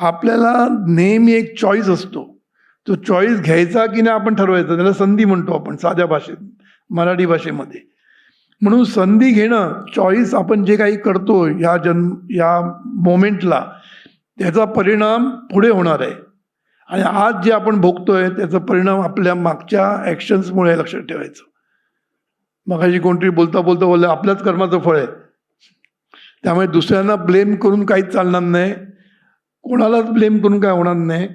आपल्याला नेहमी एक चॉईस असतो. तो चॉईस घ्यायचा की नाही आपण ठरवायचं. त्याला संधी म्हणतो आपण साध्या भाषेत, मराठी भाषेमध्ये. म्हणून संधी घेणं, चॉईस आपण जे काही करतो या मोमेंटला, त्याचा परिणाम पुढे होणार आहे. आणि आज जे आपण भोगतोय त्याचा परिणाम आपल्या मागच्या ॲक्शन्समुळे लक्षात ठेवायचं. मगाशी कोणतरी बोलता बोलता बोललं आपल्याच कर्माचं फळ आहे. त्यामुळे दुसऱ्यांना ब्लेम करून काहीच चालणार नाही, कोणालाच ब्लेम करून काय होणार नाही.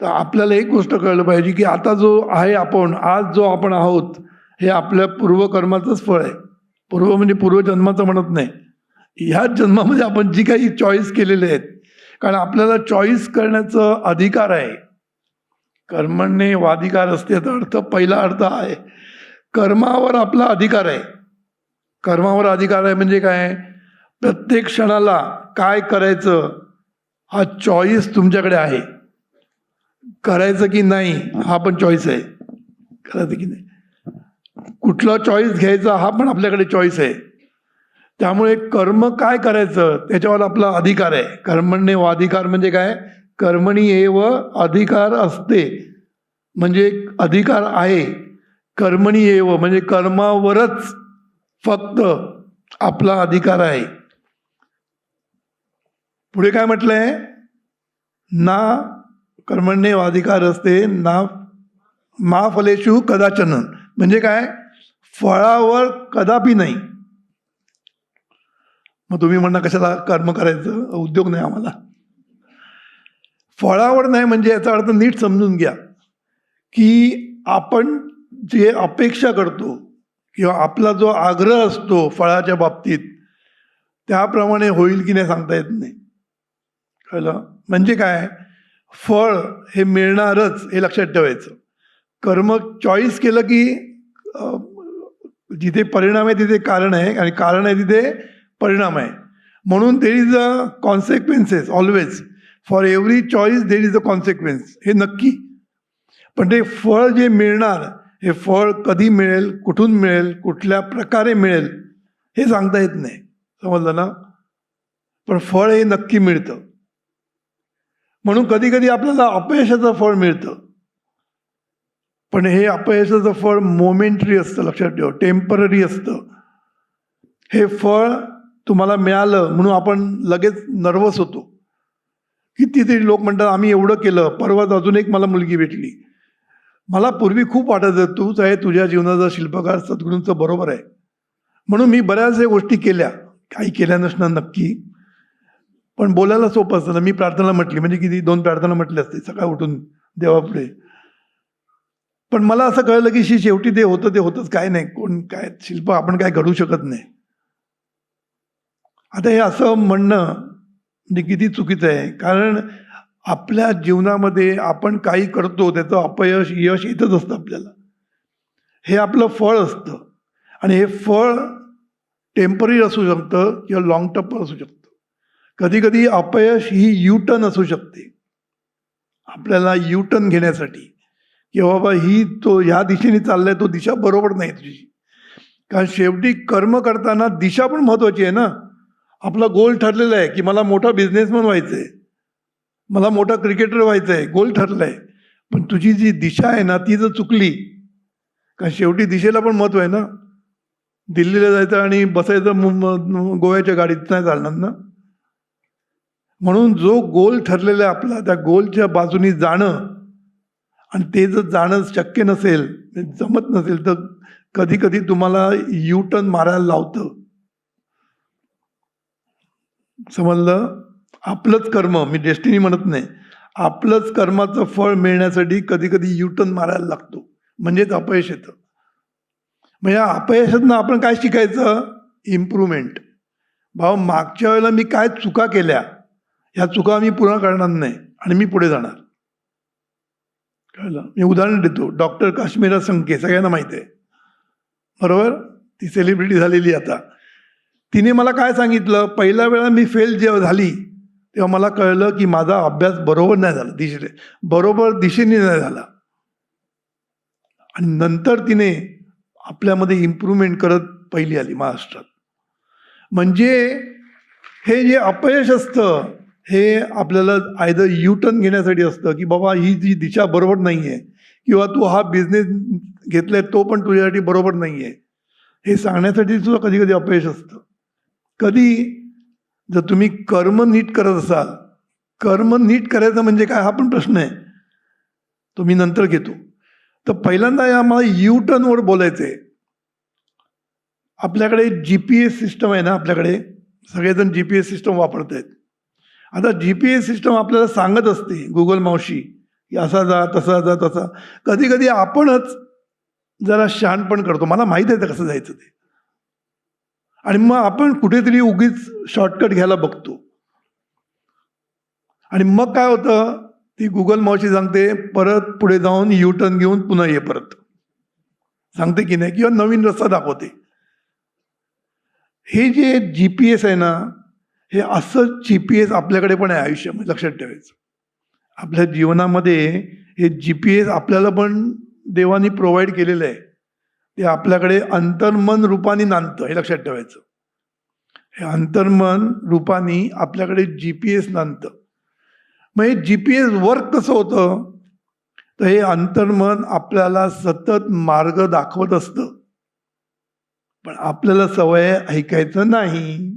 तर आपल्याला एक गोष्ट कळलं पाहिजे की आता जो आहे आपण, आज जो आपण आहोत, हे आपल्या पूर्वकर्माचंच फळ आहे. पूर्व म्हणजे पूर्वजन्माचं म्हणत नाही, ह्याच जन्मामध्ये आपण जी काही चॉईस केलेले आहेत. कारण आपल्याला चॉईस करण्याचा अधिकार आहे. कर्मण्ये वाधिकार असते तर अर्थ, पहिला अर्थ आहे कर्मावर आपला अधिकार आहे. कर्मावर अधिकार आहे म्हणजे काय? प्रत्येक क्षणाला काय करायचं हा चॉईस तुमच्याकडे आहे. करायचं की नाही हा पण चॉईस आहे. करायचं की नाही, कुठला चॉईस घ्यायचा हा पण आपल्याकडे चॉईस आहे. त्यामुळे कर्म काय करायचं त्याच्यावर आपला अधिकार आहे. कर्मण्ये वाधिकार म्हणजे काय? कर्मणी एव अधिकार असते, म्हणजे अधिकार आहे. कर्मणी एव म्हणजे कर्मावरच फक्त आपला अधिकार आहे. पुढे काय म्हटलंय? ना कर्मण्ये वाधिकार असते ना मा फलेषु कदाचन, म्हणजे काय? फळावर कदापि नाही. मग तुम्ही म्हणा कशाला कर्म करायचं, उद्योग नाही आम्हाला. फळावर नाही म्हणजे याचा अर्थ नीट समजून घ्या की आपण जे अपेक्षा करतो किंवा आपला जो आग्रह असतो फळाच्या बाबतीत, त्याप्रमाणे होईल की नाही सांगता येत नाही. कळलं? म्हणजे काय? फळ हे मिळणारच हे लक्षात ठेवायचं. कर्म चॉईस केलं की जिथे परिणाम आहे तिथे कारण आहे, आणि कारण आहे तिथे परिणाम आहे. म्हणून there is a consequences always. For every choice there is a consequence, हे नक्की. पण ते फळ जे मिळणार, हे फळ कधी मिळेल, कुठून मिळेल, कुठल्या प्रकारे मिळेल हे सांगता येत नाही. समजलं ना? पण फळ हे नक्की मिळतं. म्हणून कधी कधी आपल्याला अपयशाचं फळ मिळतं, पण हे अपयशाचं फळ मोमेंटरी असतं. लक्षात ठेवा, टेम्पररी असतं. हे फळ तुम्हाला मिळालं म्हणून आपण लगेच नर्वस होतो. कितीतरी लोक म्हणतात आम्ही एवढं केलं, परवाच अजून एक मला मुलगी भेटली. मला पूर्वी खूप वाटायचं तूच आहे तुझ्या जीवनाचा शिल्पकार, सद्गुरूंचं बरोबर आहे. म्हणून मी बऱ्याचशा गोष्टी केल्या, काही केल्या नसणार नक्की, पण बोलायला सोपं असतं ना. मी प्रार्थना म्हटली म्हणजे किती 2 प्रार्थना म्हटली असते सकाळ उठून देवापुढे. पण मला असं कळलं की शेवटी ते होतंच, काय नाही, कोण काय शिल्प आपण काय घडू शकत नाही. आता हे असं म्हणणं म्हणजे किती चुकीचं आहे. कारण आपल्या जीवनामध्ये आपण काही करतो त्याचं अपयश यश येतच असतं आपल्याला. हे आपलं फळ असतं, आणि हे फळ टेम्पररी असू शकतं किंवा लॉंग टर्म असू शकतं. कधी कधी अपयश ही यू टर्न असू शकते. आपल्याला यू टर्न घेण्यासाठी की बाबा ह्या दिशेने चाललाय, तो दिशा बरोबर नाही तुझी. कारण शेवटी कर्म करताना दिशा पण महत्वाची आहे ना. आपला गोल ठरलेला आहे की मला मोठा बिझनेसमॅन व्हायचं आहे, मला मोठा क्रिकेटर व्हायचं आहे, गोल ठरलं आहे. पण तुझी जी दिशा आहे ना ती जर चुकली, कारण शेवटी दिशेला पण महत्व आहे ना. दिल्लीला जायचं आणि बसायचं गोव्याच्या गाडीत नाही चालणार ना. म्हणून जो गोल ठरलेला आहे आपला, त्या गोलच्या बाजूनी जाणं, आणि ते जर जाणं शक्य नसेल, जमत नसेल, तर कधी कधी तुम्हाला यू टर्न मारायला लावतं. समजलं? आपलंच कर्म, मी डेस्टिनी म्हणत नाही, आपलंच कर्माचं फळ मिळण्यासाठी कधी कधी यू टर्न मारायला लागतो, म्हणजेच अपयश येतं. मग या अपयशातनं आपण काय शिकायचं? इम्प्रूव्हमेंट. भाऊ मागच्या वेळेला मी काय चुका केल्या, ह्या चुका मी पुन्हा करणार नाही आणि मी पुढे जाणार. कळलं? मी उदाहरण देतो. डॉक्टर काश्मीरा संके सगळ्यांना माहिती आहे, बरोबर? ती सेलिब्रिटी झालेली आता. तिने मला काय सांगितलं, पहिल्या वेळा मी फेल जेव्हा झाली तेव्हा मला कळलं की माझा अभ्यास बरोबर नाही झाला, बरोबर दिशेने नाही झाला. आणि नंतर तिने आपल्यामध्ये इम्प्रूव्हमेंट करत पहिली आली महाराष्ट्रात. म्हणजे हे जे अपयश असतं हे आपल्याला आयदर यू टर्न घेण्यासाठी असतं की बाबा ही जी दिशा बरोबर नाही आहे, किंवा तू हा बिझनेस घेतलाय तो पण तुझ्यासाठी बरोबर नाही आहे, हे सांगण्यासाठी सुद्धा कधी कधी अपयश असतं. कधी जर तुम्ही कर्म नीट करत असाल, कर्म नीट करायचं म्हणजे काय हा पण प्रश्न आहे, तो मी नंतर घेतो. तर पहिल्यांदा या मला यू टर्नवर बोलायचं आहे. आपल्याकडे GPS सिस्टम आहे ना, आपल्याकडे सगळेजण GPS सिस्टम वापरत आहेत. आता GPS सिस्टम आपल्याला सांगत असते, गुगल मावशी, की असा जा, तसा जा, तसा. कधी कधी आपणच जरा शहाणपण करतो, मला माहीत आहे तर कसं जायचं ते, आणि मग आपण कुठेतरी उगीच शॉर्टकट घ्यायला बघतो. आणि मग काय होतं, ती गुगल मावशी सांगते परत पुढे जाऊन यू टर्न घेऊन पुन्हा ये परत, सांगते की नाही, किंवा नवीन रस्ता दाखवते. हे जे GPS आहे ना, हे असं GPS आपल्याकडे पण आहे आयुष्यामध्ये, लक्षात ठेवायचं. आपल्या जीवनामध्ये हे GPS आपल्याला पण देवाने प्रोव्हाइड केलेलं आहे. ते आपल्याकडे अंतर्मन रूपाने नांदतं, हे लक्षात ठेवायचं. हे अंतर्मन रूपाने आपल्याकडे GPS नांदतं. मग हे GPS वर्क कसं होतं, तर हे अंतर्मन आपल्याला सतत मार्ग दाखवत असतं, पण आपल्याला सवय ऐकायचं नाही.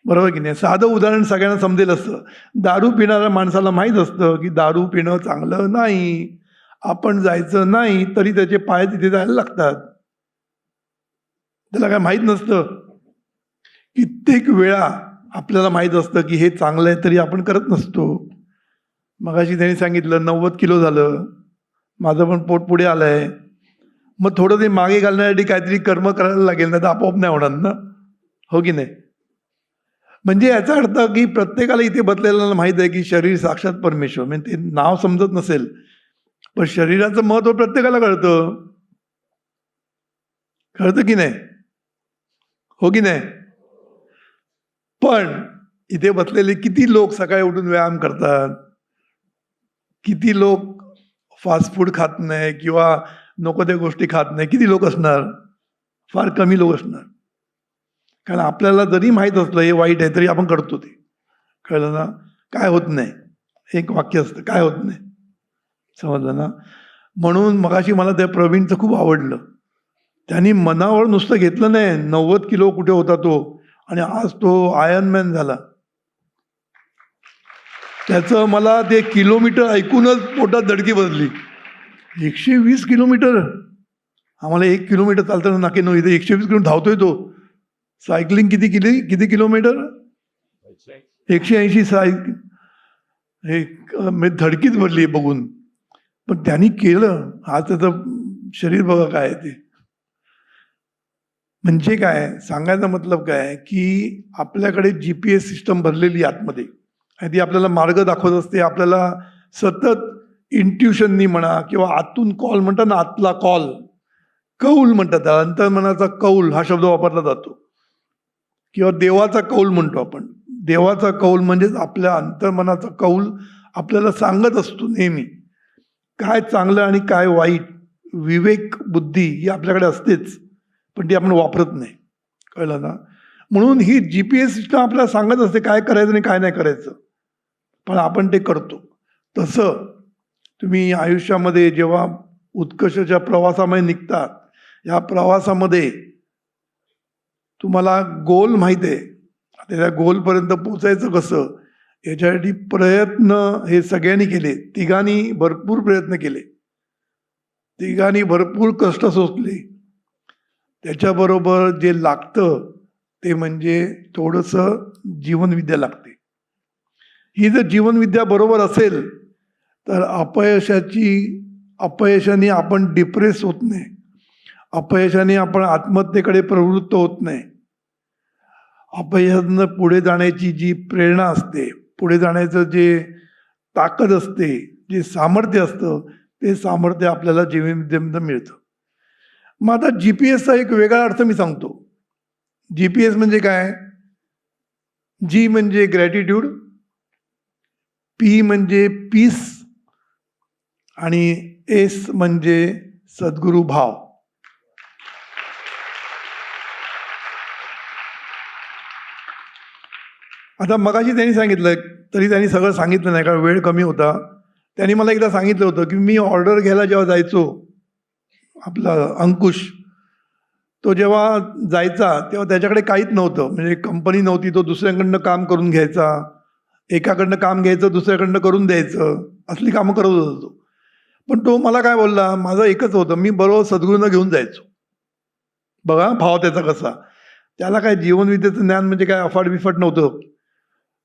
बरोबर की नाही? साधं उदाहरण सगळ्यांना समजेल असतं. दारू पिणाऱ्या माणसाला माहीत असतं की दारू पिणं चांगलं नाही, आपण जायचं नाही, तरी त्याचे पाय तिथे जायला लागतात. त्याला काय माहीत नसतं. कित्येक वेळा आपल्याला माहीत असतं की हे चांगलं आहे, तरी आपण करत नसतो. मगाशी त्यांनी सांगितलं 90 किलो झालं, माझं पण पोट पुढे आलंय. मग थोडं ते मागे घालण्यासाठी काहीतरी कर्म करायला लागेल, नाही तर आपोआप नाही होणार ना, हो की नाही? म्हणजे याचा अर्थ की प्रत्येकाला इथे बसलेल्याला माहीत आहे की शरीर साक्षात परमेश्वर, म्हणजे ते नाव समजत नसेल, पण शरीराचं महत्व प्रत्येकाला कळतं. कळतं की नाही, हो की नाही? पण इथे बसलेले किती लोक सकाळी उठून व्यायाम करतात, किती लोक फास्ट फूड खात नाही किंवा नको त्या गोष्टी खात नाही, किती लोक असणार? फार कमी लोक असणार. कारण आपल्याला जरी माहीत असलं हे वाईट आहे, तरी आपण करतो ते. कळलं ना? काय होत नाही, एक वाक्य असतं, काय होत नाही, समजलं ना? म्हणून मगाशी मला त्या प्रवीणचं खूप आवडलं. त्यांनी मनावर नुसतं घेतलं नाही, 90 किलो कुठे होता तो, आणि आज तो आयर्न मॅन झाला. त्याचं मला ते किलोमीटर ऐकूनच पोटात धडकी बसली. 120 किलोमीटर, आम्हाला 1 किलोमीटर चालताना नाके नो, इथे 120 किलोमीटर धावतोय तो. सायकलिंग किती किती किती किलोमीटर? 180. हे म्हणजे धडकीच भरली बघून. पण त्यांनी केलं. आज त्याचं शरीर बघा काय आहे ते. म्हणजे काय सांगायचा मतलब काय, की आपल्याकडे GPS सिस्टम भरलेली आतमध्ये, आणि ती आपल्याला मार्ग दाखवत असते. आपल्याला सतत इंट्युशननी म्हणा, किंवा आतून कॉल म्हणतात ना, आतला कॉल, कौल म्हणतात त्याला, अंतर्मनाचा कौल हा शब्द वापरला जातो, किंवा देवाचा कौल म्हणतो आपण. देवाचा कौल म्हणजेच आपल्या अंतर्मनाचा कौल आपल्याला सांगत असतो नेहमी, काय चांगलं आणि काय वाईट. विवेक बुद्धी ही आपल्याकडे असतेच, पण ती आपण वापरत नाही. कळलं ना? म्हणून ही GPS सिस्टम आपल्याला सांगत असते काय करायचं आणि काय नाही करायचं, पण आपण ते करतो. तसं तुम्ही आयुष्यामध्ये जेव्हा उत्कर्षाच्या प्रवासामध्ये निघतात, या प्रवासामध्ये तुम्हाला गोल माहीत आहे, आता त्या गोलपर्यंत पोचायचं कसं, याच्यासाठी प्रयत्न हे सगळ्यांनी केले. तिघांनी भरपूर प्रयत्न केले, तिघांनी भरपूर कष्ट सोसले. त्याच्याबरोबर जे लागतं ते म्हणजे थोडंसं जीवनविद्या लागते. ही जर जीवनविद्या बरोबर असेल तर अपयशाने आपण डिप्रेस होत नाही, अपयशाने आपण आत्महत्येकडे प्रवृत्त होत नाही. अपयशातनं पुढे जाण्याची जी प्रेरणा असते, पुढे जाण्याचं जे ताकद असते, जे सामर्थ्य असतं, ते सामर्थ्य आपल्याला जीवनविद्येमधून मिळतं. मग आता GPS एक वेगळा अर्थ मी सांगतो. GPS म्हणजे काय? G म्हणजे ग्रॅटिट्यूड, P म्हणजे पीस, आणि S म्हणजे सद्गुरू भाव. आता मगाशी त्यांनी सांगितलं, तरी त्यांनी सगळं सांगितलं नाही कारण वेळ कमी होता. त्यांनी मला एकदा सांगितलं होतं की मी ऑर्डर घ्यायला जेव्हा जायचो, आपला अंकुश, तो जेव्हा जायचा तेव्हा त्याच्याकडे काहीच नव्हतं, म्हणजे कंपनी नव्हती. तो दुसऱ्यांकडनं काम करून घ्यायचा, एकाकडनं काम घ्यायचं दुसऱ्याकडनं करून द्यायचं, असली कामं करत होता तो. पण तो मला काय बोलला, माझं एकच होतं, मी बरोबर सद्गुरूंना घेऊन जायचो. बघा भाव त्याचा कसा. त्याला काय जीवनविद्येचं ज्ञान म्हणजे काय अफाट बिफाट नव्हतं.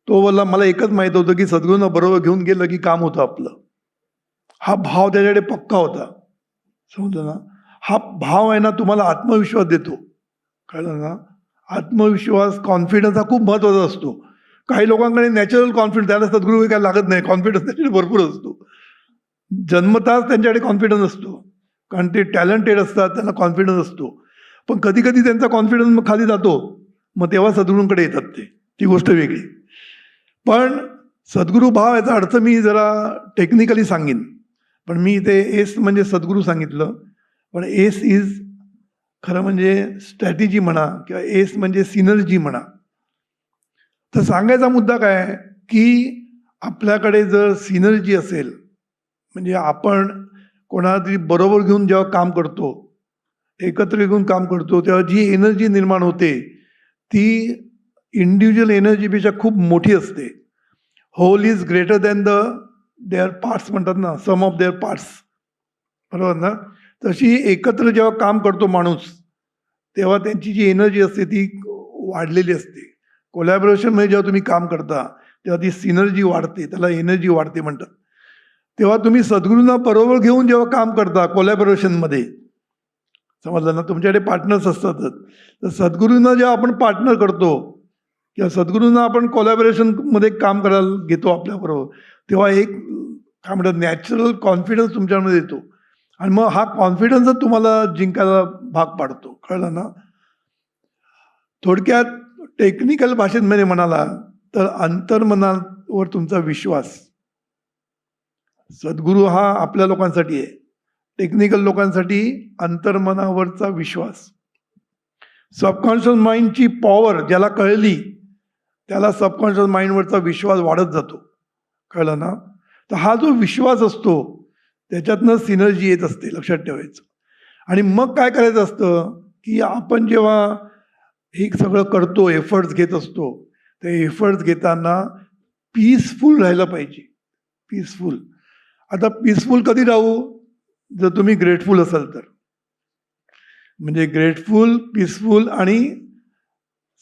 तो बोलला मला एकच माहीत होतं की सद्गुरूंना बरोबर घेऊन गेलं की काम होतं आपलं. हा भाव त्याच्याकडे पक्का होता. समजलं ना. हा भाव आहे ना तुम्हाला आत्मविश्वास देतो. कळलं ना. आत्मविश्वास, कॉन्फिडन्स हा खूप महत्त्वाचा असतो. काही लोकांकडे नॅचरल कॉन्फिडन्स, त्याला सद्गुरू काय लागत नाही, कॉन्फिडन्स त्याच्याकडे भरपूर असतो. जन्मताच त्यांच्याकडे कॉन्फिडन्स असतो, कारण ते टॅलेंटेड असतात, त्यांना कॉन्फिडन्स असतो. पण कधी कधी त्यांचा कॉन्फिडन्स मग खाली जातो, मग तेव्हा सद्गुरूंकडे येतात ते, ती गोष्ट वेगळी. पण सद्गुरू भाव याचा अर्थ मी जरा टेक्निकली सांगेन, पण मी ते एस म्हणजे सद्गुरू सांगितलं. पण एस इज खरं म्हणजे स्ट्रॅटेजी म्हणा किंवा एस म्हणजे सिनर्जी म्हणा. तर सांगायचा मुद्दा काय आहे की आपल्याकडे जर सिनर्जी असेल, म्हणजे आपण कोणाला तरी बरोबर घेऊन जेव्हा काम करतो, एकत्र घेऊन काम करतो, तेव्हा जी एनर्जी निर्माण होते ती इंडिव्हिज्युअल एनर्जीपेक्षा खूप मोठी असते. Whole is greater than their parts म्हणतात ना, सम ऑफ देअर पार्ट्स, बरोबर ना. तशी एकत्र जेव्हा काम करतो माणूस, तेव्हा त्यांची जी एनर्जी असते ती वाढलेली असते. कोलॅबोरेशनमध्ये जेव्हा तुम्ही काम करता तेव्हा ती सिनर्जी वाढते, त्याला एनर्जी वाढते म्हणतात. तेव्हा तुम्ही सद्गुरूंना बरोबर घेऊन जेव्हा काम करता कोलॅबोरेशनमध्ये, समजलं ना, तुमच्याकडे पार्टनर्स असतातच. तर सद्गुरूंना जेव्हा आपण पार्टनर करतो किंवा सद्गुरूंना आपण कोलॅबोरेशनमध्ये काम करायला घेतो आपल्याबरोबर, तेव्हा एक काय म्हणतात नॅचरल कॉन्फिडन्स तुमच्यामध्ये येतो आणि मग हा कॉन्फिडन्सच तुम्हाला जिंकायला भाग पाडतो. कळलं ना. थोडक्यात टेक्निकल भाषेत मध्ये म्हणाला तर अंतर्मनावर तुमचा विश्वास. सद्गुरू हा आपल्या लोकांसाठी आहे, टेक्निकल लोकांसाठी अंतर्मनावरचा विश्वास. सबकॉन्शियस माइंडची पॉवर ज्याला कळली त्याला सबकॉन्शियस माइंडवरचा विश्वास वाढत जातो. कळलं ना. तर हा जो विश्वास असतो त्याच्यातनं सिनर्जी येत असते, लक्षात ठेवायचं. आणि मग काय करायचं असतं की आपण जेव्हा हे सगळं करतो, एफर्ट्स घेत असतो, ते एफर्ट्स घेताना पीसफुल राहायला पाहिजे. पीसफुल. आता पीसफुल कधी राहू, जर तुम्ही ग्रेटफुल असाल तर. म्हणजे ग्रेटफुल, पीसफुल आणि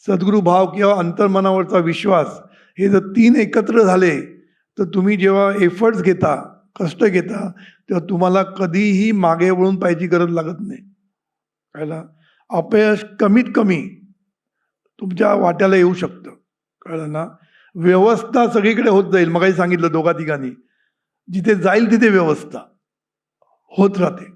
सद्गुरू भाव किंवा अंतर्मनावरचा विश्वास, हे जर तीन एकत्र झाले तर तुम्ही जेव्हा एफर्ट्स घेता, कष्ट घेता, तेव्हा तुम्हाला कधीही मागे वळून पाहायची गरज लागत नाही. कळलं. अपयश कमीत कमी तुमच्या वाट्याला येऊ शकतं. कळलं ना. व्यवस्था सगळीकडे होत जाईल. मगाही सांगितलं दोघा तिघांनी, जिथे जाईल तिथे व्यवस्था होत राहते.